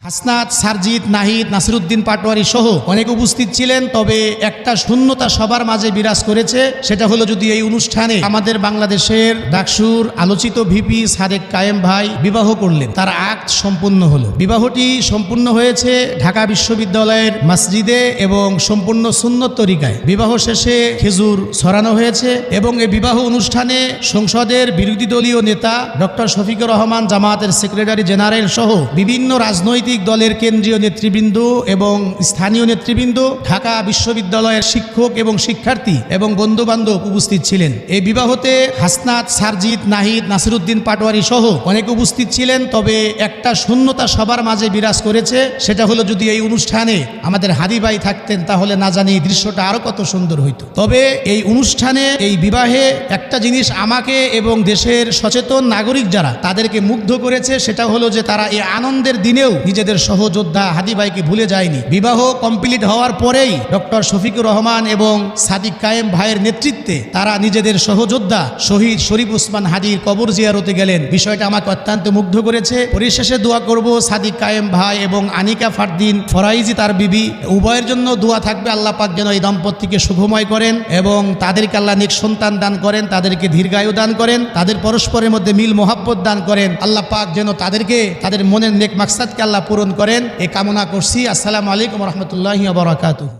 হাসনাত, সারজিৎ, নাহিদ, নাসিরউদ্দিন পাটোয়ারি সহ অনেক উপস্থিত ছিলেন। তবে একটা শূন্যতা সবার মাঝে বিরাজ করেছে, সেটা হলো যদি এই অনুষ্ঠানে আমাদের বাংলাদেশের ডাকসুর আলোচিত ভিপি সাদেক কায়েম ভাই বিবাহ করলেন, তার আক্ট সম্পূর্ণ হলো। বিবাহটি সম্পূর্ণ হয়েছে ঢাকা বিশ্ববিদ্যালয়ের মসজিদে এবং সম্পূর্ণ সুন্নত তরিকায়। বিবাহ শেষে খেজুর ছড়ানো হয়েছে এবং এই বিবাহ অনুষ্ঠানে সংসদের বিরোধী দলীয় নেতা ডক্টর শফিকুর রহমান, জামায়াতের সেক্রেটারি জেনারেল সহ বিভিন্ন রাজনৈতিক দলের কেন্দ্রীয় নেতৃবৃন্দ এবং স্থানীয় নেতৃবৃন্দ, ঢাকা বিশ্ববিদ্যালয়ের শিক্ষক এবং শিক্ষার্থী এবং বন্ধু বান্ধব উপস্থিত ছিলেন। এই বিবাহতে হাসনাত, সারজিৎ, নাহিদ, নাসিরউদ্দিন পাটোয়ারি সহ অনেক উপস্থিত ছিলেন। তবে একটা শূন্যতা সবার মাঝে বিরাজ করেছে, সেটা হলো যদি এই অনুষ্ঠানে আমাদের হাদি ভাই থাকতেন তাহলে না জানি এই দৃশ্যটা আরো কত সুন্দর হইতো। তবে এই অনুষ্ঠানে, এই বিবাহে একটা জিনিস আমাকে এবং দেশের সচেতন নাগরিক যারা তাদেরকে মুগ্ধ করেছে, সেটা হলো যে তারা এই আনন্দের দিনেও নিজেদের সহযোদ্ধা হাদি ভাইকে ভুলে যায়নি। বিবাহ কমপ্লিট হওয়ার পরেই ডক্টর শফিকুর রহমান এবং সাদিক কায়েম ভাইয়ের নেতৃত্বে তারা নিজেদের সহযোদ্ধা শহীদ শরীফ ওসমান হাদির কবর জিয়ারতে গেলেন। বিষয়টা আমাকে অত্যন্ত মুগ্ধ করেছে। পরিশেষে দোয়া করব সাদিক কায়েম ভাই এবং আনিকা ফারদিন ফরাইজি তার বিবি উভয়ের জন্য দোয়া থাকবে। আল্লাহ পাক যেন এই দম্পতিকে শুভময় করেন এবং তাদেরকে আল্লাহ নেক সন্তান দান করেন, তাদেরকে দীর্ঘায়ু দান করেন, তাদের পরস্পরের মধ্যে মিল মোহাব্বত দান করেন। আল্লাহ পাক যেন তাদেরকে তাদের মনের নেক মাকসাদকে আল্লাহ পূরণ করেন, এই কামনা করছি। আসসালামু আলাইকুম ওয়া রাহমাতুল্লাহি ওয়া বারাকাতুহু।